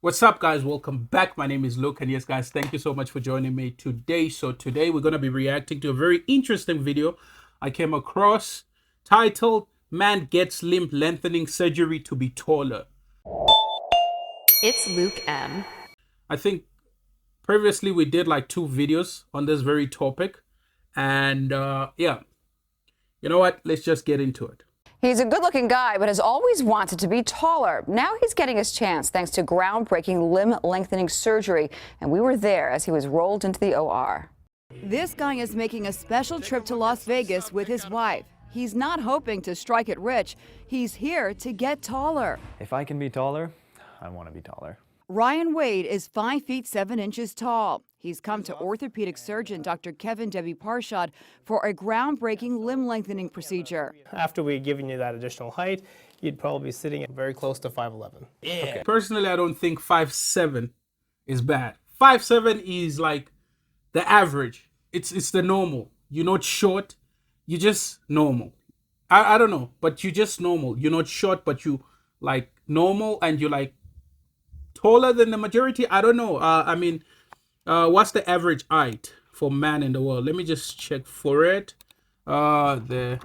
What's up, guys? Welcome back. My name is Luke, and yes, guys, thank you so much for joining me today. So today we're gonna be reacting to a very interesting video I came across titled "Man Gets Limb Lengthening Surgery to Be Taller." It's Luke M. I think previously we did like two videos on this very topic, and yeah, you know what? Let's just get into it. He's a good-looking guy, but has always wanted to be taller. Now he's getting his chance thanks to groundbreaking limb lengthening surgery, and we were there as he was rolled into the OR. This guy is making a special trip to Las Vegas with his wife. He's not hoping to strike it rich. He's here to get taller. If I can be taller, I want to be taller. Ryan Wade is 5 feet 7 inches tall. He's come to orthopedic surgeon Dr. Kevin Debbie Parshad for a groundbreaking limb lengthening procedure. After we've given you that additional height, you'd probably be sitting at very close to 5'11". Okay. Personally, I don't think 5'7" is bad. 5'7" is like the average. It's the normal. You're not short. You're just normal. I don't know, but you're just normal. You're not short, but you like normal, and you're like taller than the majority. I don't know. What's the average height for man in the world? Let me just check for it. The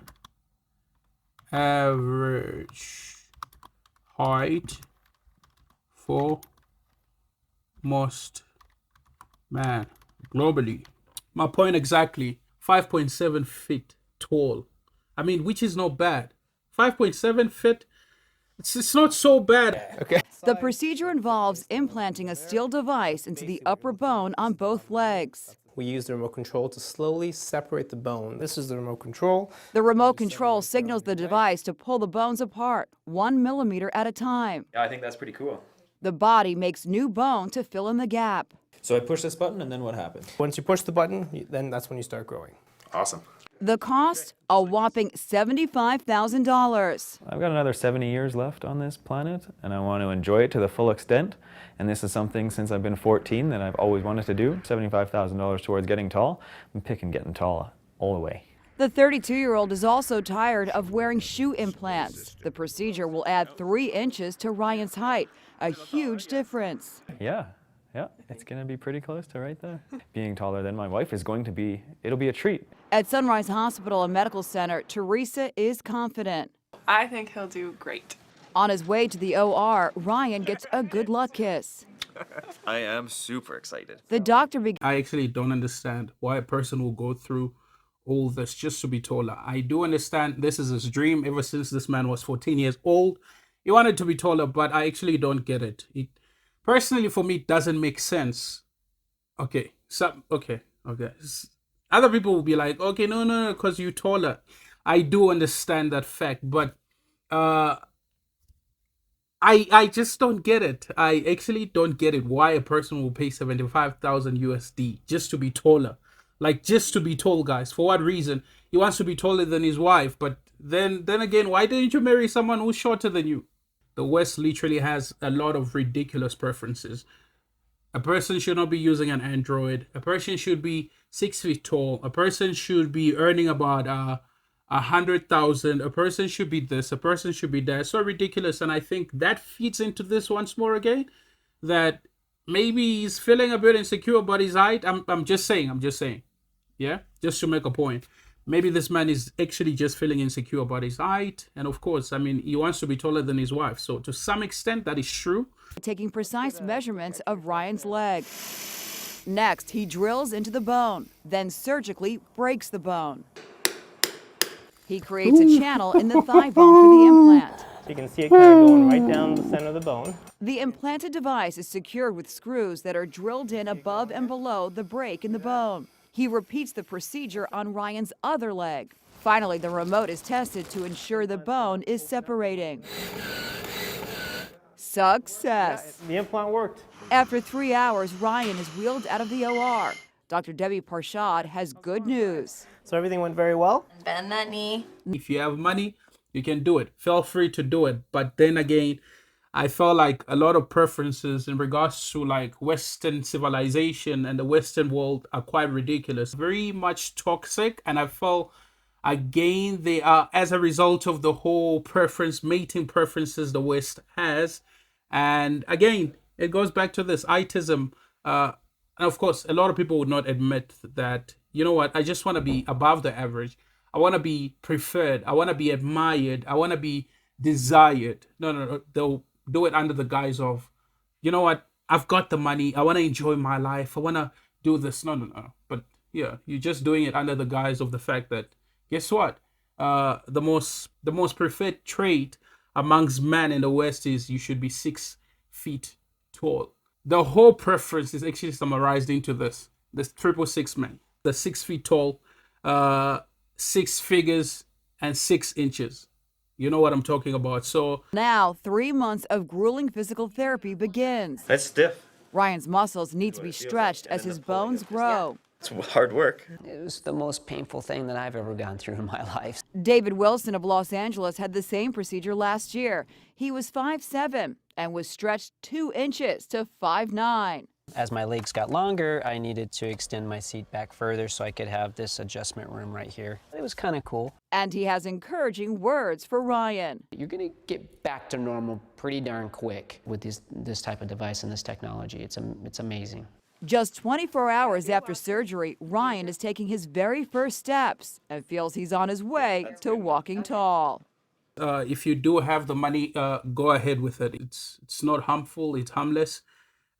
average height for most man globally. My point exactly, 5.7 feet tall. I mean, which is not bad. 5.7 feet, it's not so bad. Okay. The procedure involves implanting a steel device into the upper bone on both legs. We use the remote control to slowly separate the bone. This is the remote control. The remote control signals the device to pull the bones apart 1 millimeter at a time. Yeah, I think that's pretty cool. The body makes new bone to fill in the gap. So I push this button and then what happens? Once you push the button, then that's when you start growing. Awesome. The cost? A whopping $75,000. I've got another 70 years left on this planet, and I want to enjoy it to the full extent. And this is something since I've been 14 that I've always wanted to do. $75,000 towards getting tall. I'm picking getting tall all the way. The 32-year-old is also tired of wearing shoe implants. The procedure will add 3 inches to Ryan's height, a huge difference. Yeah, it's going to be pretty close to right there. Being taller than my wife is going to be, it'll be a treat. At Sunrise Hospital and Medical Center, Teresa is confident. I think he'll do great. On his way to the OR, Ryan gets a good luck kiss. I am super excited. The doctor I actually don't understand why a person will go through all this just to be taller. I do understand this is his dream ever since this man was 14 years old. He wanted to be taller, but I actually don't get it. Personally, for me, it doesn't make sense. Okay. Other people will be like, okay, no, because you're taller. I do understand that fact, but I just don't get it. I actually don't get it. Why a person will pay 75,000 USD just to be taller, like just to be tall, guys. For what reason? He wants to be taller than his wife, but then again, why didn't you marry someone who's shorter than you? The West literally has a lot of ridiculous preferences. A person should not be using an Android. A person should be 6 feet tall. A person should be earning about 100,000. A person should be this. A person should be that. So ridiculous, and I think that feeds into this once more again. That maybe he's feeling a bit insecure about his height. I'm just saying. Yeah, just to make a point. Maybe this man is actually just feeling insecure about his height. And of course, I mean, he wants to be taller than his wife. So to some extent, that is true. taking precise measurements of Ryan's leg. Next, he drills into the bone, then surgically breaks the bone. He creates a channel in the thigh bone for the implant. You can see it kind of going right down the center of the bone. The implanted device is secured with screws that are drilled in above and below the break in the bone. He repeats the procedure on Ryan's other leg. Finally, the remote is tested to ensure the bone is separating. Success. The implant worked. After 3 hours, Ryan is wheeled out of the OR. Dr. Debbie Parshad has good news. So everything went very well. Bend that knee. If you have money, you can do it. Feel free to do it. But then again, I felt like a lot of preferences in regards to like Western civilization and the Western world are quite ridiculous, very much toxic. And I felt again, they are as a result of the whole mating preferences the West has. And again, it goes back to this itism. And of course, a lot of people would not admit that, you know what, I just want to be above the average. I want to be preferred. I want to be admired. I want to be desired. No. They'll do it under the guise of, you know what, I've got the money. I want to enjoy my life. I want to do this. No. But yeah, you're just doing it under the guise of the fact that, guess what? The most preferred trait amongst men in the West is you should be 6 feet tall. The whole preference is actually summarized into this 666 man. The 6 feet tall, 6 figures, and 6 inches. You know what I'm talking about. So Now, 3 months of grueling physical therapy begins. That's stiff. Ryan's muscles need to be stretched as his bones grow. It's hard work. It was the most painful thing that I've ever gone through in my life. David Wilson of Los Angeles had the same procedure last year. He was 5'7" and was stretched 2 inches to 5'9". As my legs got longer, I needed to extend my seat back further so I could have this adjustment room right here. It was kind of cool. And he has encouraging words for Ryan. You're going to get back to normal pretty darn quick with this type of device and this technology. It's amazing. Just 24 hours after surgery, Ryan is taking his very first steps and feels he's on his way to walking tall. if you do have the money, go ahead with it. It's not harmful. It's harmless.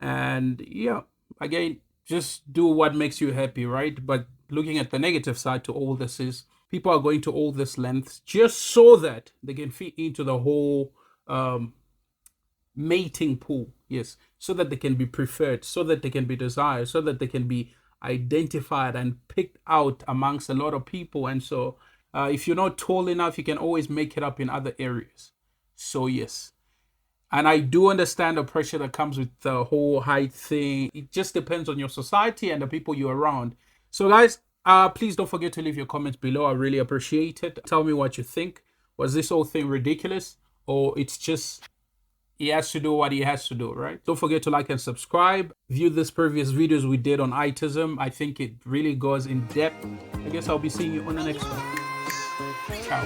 And yeah, again, just do what makes you happy, right? But looking at the negative side to all this is people are going to all this lengths just so that they can fit into the whole mating pool. Yes, so that they can be preferred, so that they can be desired, so that they can be identified and picked out amongst a lot of people. And so if you're not tall enough, you can always make it up in other areas. So yes. And I do understand the pressure that comes with the whole height thing. It just depends on your society and the people you're around. So guys, please don't forget to leave your comments below. I really appreciate it. Tell me what you think. Was this whole thing ridiculous? Or it's just he has to do what he has to do, right? Don't forget to like and subscribe. View this previous videos we did on itism. I think it really goes in depth. I guess I'll be seeing you on the next one. Ciao.